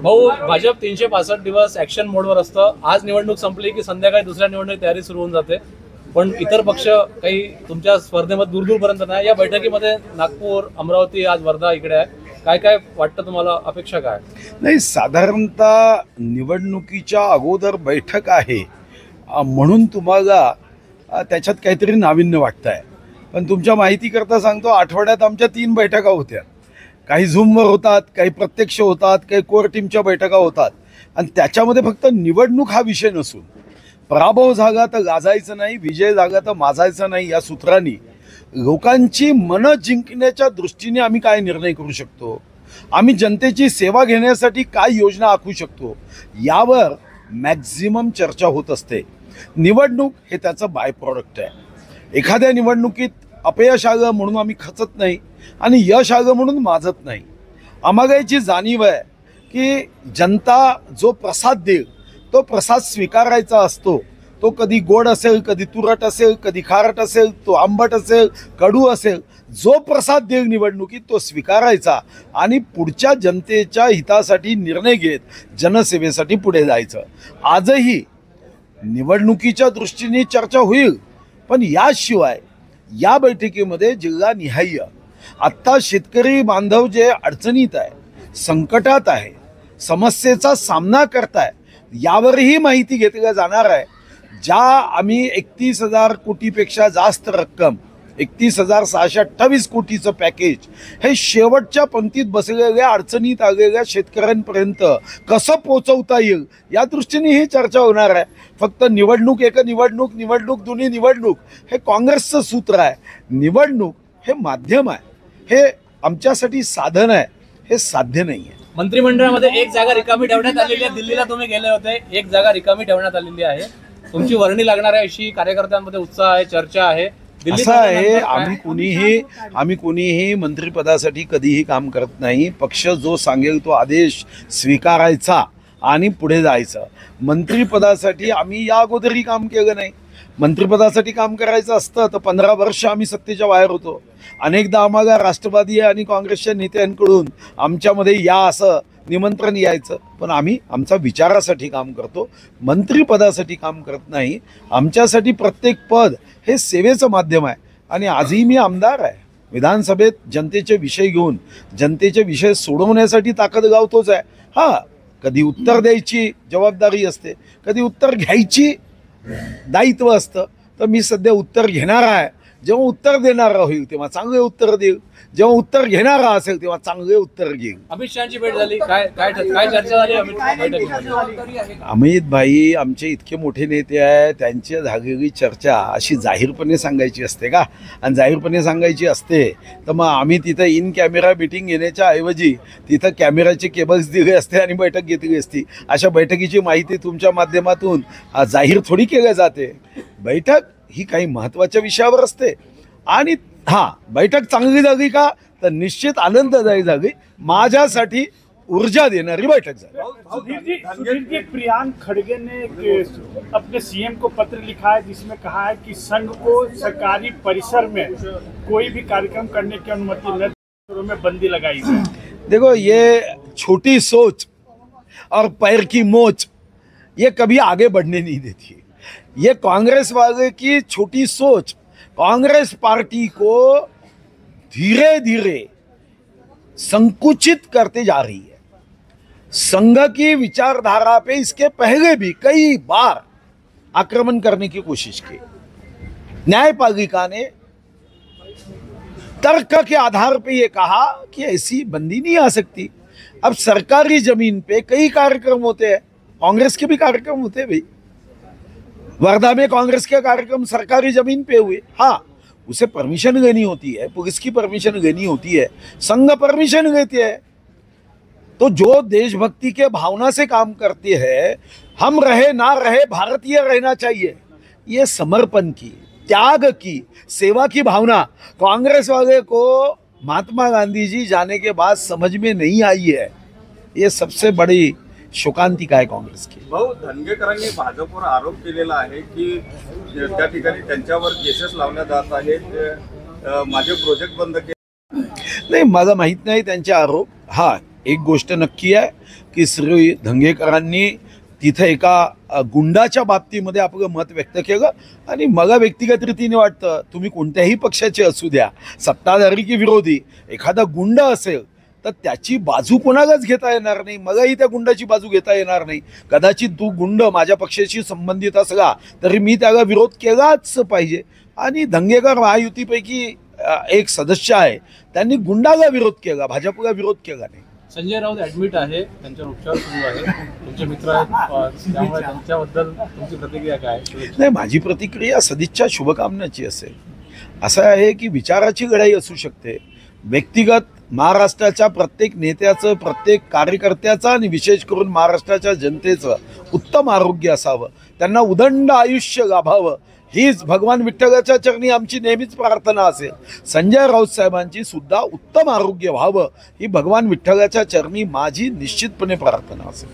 भाऊ, भाजप 365 दिवस ऍक्शन मोडवर असतं. आज निवडणूक संपली की संध्याकाळी दुसऱ्या निवडणूक तयारी सुरू होऊन जाते. पण इतर पक्ष काही तुमच्या स्पर्धेमध्ये दूरपर्यंत नाही. या बैठकीमध्ये नागपूर, अमरावती, आज वर्धा इकडे आहे. काय काय वाटतं तुम्हाला, अपेक्षा काय? नाही, साधारणतः निवडणुकीच्या अगोदर बैठक आहे म्हणून तुम्हाला त्याच्यात काहीतरी नाविन्य वाटतंय. पण तुमच्या माहितीकरता सांगतो, आठवड्यात आमच्या 3 बैठका होत्या. काही झूमवर होतात, काही प्रत्यक्ष होतात, काही कोर टीमच्या बैठका होतात. आणि त्याच्यामध्ये फक्त निवडणूक हा विषय नसून पराभव झाला तर गाजायचं नाही, विजय झाला तर माजायचं नाही, या सूत्रांनी लोकांची मनं जिंकण्याच्या दृष्टीने आम्ही काय निर्णय करू शकतो, आम्ही जनतेची सेवा घेण्यासाठी काय योजना आखू शकतो, यावर मॅक्झिमम चर्चा होत असते. निवडणूक हे त्याचं बाय प्रॉडक्ट आहे. एखाद्या निवडणुकीत अपयश आलं म्हणून आम्ही खचत नाही आणि यश आलं म्हणून माजत नाही. आम्हाला याची जाणीव आहे की जनता जो प्रसाद देईल तो प्रसाद स्वीकारायचा असतो. तो कधी गोड असेल, कधी तुरट असेल, कधी खारट असेल, तो आंबट असेल, कडू असेल. जो प्रसाद देईल निवडणुकीत तो स्वीकारायचा आणि पुढच्या जनतेच्या हितासाठी निर्णय घेत जनसेवेसाठी पुढे जायचं. आजही निवडणुकीच्या दृष्टीने चर्चा होईल, पण याशिवाय या बैठकीमध्ये जिल्हानिहाय आत्ता शेतकरी बांधव जे अडचणीत आहे, संकटात आहे, समस्येचा सामना करताय, यावरही माहिती घेतली जाणार आहे. ज्या आम्ही 31,000 कोटीपेक्षा जास्त रक्कम, 31,628 कोटीचं पॅकेज हे शेवटच्या पंक्तीत बसलेल्या अडचणीत आलेल्या शेतकऱ्यांपर्यंत कसं पोचवता येईल या दृष्टीने ही चर्चा होणार आहे. फक्त निवडणूक एक निवडणूक, निवडणूक दोन्ही निवडणूक हे काँग्रेसचं सूत्र आहे. निवडणूक हे माध्यम आहे, हे आमच्यासाठी साधन आहे, हे साध्य नाही आहे. मंत्रिमंडळामध्ये एक जागा रिकामी ठेवण्यात आलेली आहे. दिल्लीला तुम्ही गेले होते, एक जागा रिकामी ठेवण्यात आलेली आहे. तुमची वर्णी लागणार आहे अशी कार्यकर्त्यांमध्ये उत्साह आहे, चर्चा आहे. असं आहे, आम्ही कोणीही मंत्रिपदासाठी कधीही काम करत नाही. पक्ष जो सांगेल तो आदेश स्वीकारायचा आणि पुढे जायचं. मंत्रिपदासाठी आम्ही या अगोदरही काम केलं नाही. मंत्रिपदासाठी काम करायचं असतं तर 15 वर्ष आम्ही सत्तेच्या बाहेर होतो. अनेकदा आम्हाला राष्ट्रवादी आणि काँग्रेसच्या नेत्यांकडून आमच्यामध्ये या असं निमंत्रण यायचं, पण आम्ही आमच्या विचारासाठी काम करतो, मंत्रिपदासाठी काम करत नाही. आमच्यासाठी प्रत्येक पद हे सेवेचं माध्यम आहे. आणि आजही मी आमदार आहे. विधानसभेत जनतेचे विषय घेऊन जनतेचे विषय सोडवण्यासाठी ताकद गावतोच आहे. हां, कधी उत्तर द्यायची जबाबदारी असते, कधी उत्तर घ्यायची दायित्व असतं. तर मी सध्या उत्तर घेणार आहे. जेव्हा उत्तर देणारा होईल तेव्हा चांगले उत्तर देईल, जेव्हा उत्तर घेणारा असेल तेव्हा चांगले उत्तर घेईल. अमित शहाची भेट झाली, काय काय काय चर्चा झाली अमित भाई आमचे इतके मोठे नेते आहे, त्यांची झालेली चर्चा अशी जाहीरपणे सांगायची असते का? आणि जाहीरपणे सांगायची असते तर मग आम्ही तिथं इन कॅमेरा मीटिंग घेण्याच्या ऐवजी तिथं कॅमेराचे केबल्स दिले असते आणि बैठक घेतली असती. अशा बैठकीची माहिती तुमच्या माध्यमातून जाहीर थोडी केली जाते. बैठक ही काही महत्त्वाच्या विषयावर असते. आणि हां, बैठक चांगली झाली का तर निश्चित आनंददायी झाली. माझ्यासाठी ऊर्जा देणारी बैठक झाली. सुधीर जी, प्रियांक खड़गे ने अपने सीएम को पत्र लिखा है जिसमें कहा है कि संघ को सरकारी परिसर में कोई भी कार्यक्रम करने की अनुमति न, में बंदी लगाई है. देखो, ये छोटी सोच और पैर की मोच ये कभी आगे बढ़ने नहीं देती. ये कांग्रेस वाले की छोटी सोच कांग्रेस पार्टी को धीरे धीरे संकुचित करते जा रही है. संघ की विचारधारा पे इसके पहले भी कई बार आक्रमण करने की कोशिश की. न्यायपालिका ने तर्क के आधार पे ये कहा कि ऐसी बंदी नहीं आ सकती. अब सरकारी जमीन पे कई कार्यक्रम होते हैं, कांग्रेस के भी कार्यक्रम होते हैं भाई. वर्धा में कांग्रेस के कार्यक्रम सरकारी जमीन पे हुए. हाँ, उसे परमिशन लेनी होती है, पुलिस की परमिशन लेनी होती है, संघ परमिशन लेते हैं. तो जो देशभक्ति के भावना से काम करते हैं, हम रहे ना रहे भारतीय रहना चाहिए, ये समर्पण की, त्याग की, सेवा की भावना कांग्रेस वाले को महात्मा गांधी जी जाने के बाद समझ में नहीं आई है. ये सबसे बड़ी शोकांतिका आहे काँग्रेस की. भाऊ, धनगेकरांनी भाजपवर आरोप केलेला आहे की त्या ठिकाणी त्यांच्यावर केसेस लावण्यात जात आहेत. माझे प्रोजेक्ट बंद केले. नाही, मला माहीत नाही त्यांचे आरोप. हा, एक गोष्ट नक्की आहे की श्री धंगेकरांनी तिथं एका गुंडाच्या बाबतीमध्ये आपलं मत व्यक्त केलं आणि मला व्यक्तिगत रीतीने वाटतं तुम्ही कोणत्याही पक्षाचे असू द्या, सत्ताधारी की विरोधी, एखादा गुंड असेल तर त्याची बाजू कोणालाच घेता येणार नाही. मलाही त्या गुंडाची बाजू घेता येणार नाही. कदाचित तो गुंड माझ्या पक्षाशी संबंधित असला तरी मी त्याला विरोध केलाच पाहिजे. आणि धंगेकर महायुतीपैकी एक सदस्य आहे, त्यांनी गुंडाला विरोध केला, भाजपला विरोध केला नाही. संजय राऊत ॲडमिट आहे, त्यांच्यावर उपचार सुरू आहे, तुमचे मित्र आहेत, त्यामुळे त्यांच्याबद्दल तुमची प्रतिक्रिया काय? नाही, माझी प्रतिक्रिया सदिच्छा शुभकामनाची असेल. असं आहे की विचाराची लढाई असू शकते. व्यक्तिगत महाराष्ट्राच्या प्रत्येक नेत्याचं, प्रत्येक कार्यकर्त्याचं आणि विशेष करून महाराष्ट्राच्या जनतेचं उत्तम आरोग्य असावं, त्यांना उदंड आयुष्य लाभावं, हीच भगवान विठ्ठलाच्या चरणी आमची नेहमीच प्रार्थना असेल. संजय राऊत साहेबांची सुद्धा उत्तम आरोग्य व्हावं ही भगवान विठ्ठलाच्या चरणी माझी निश्चितपणे प्रार्थना असेल.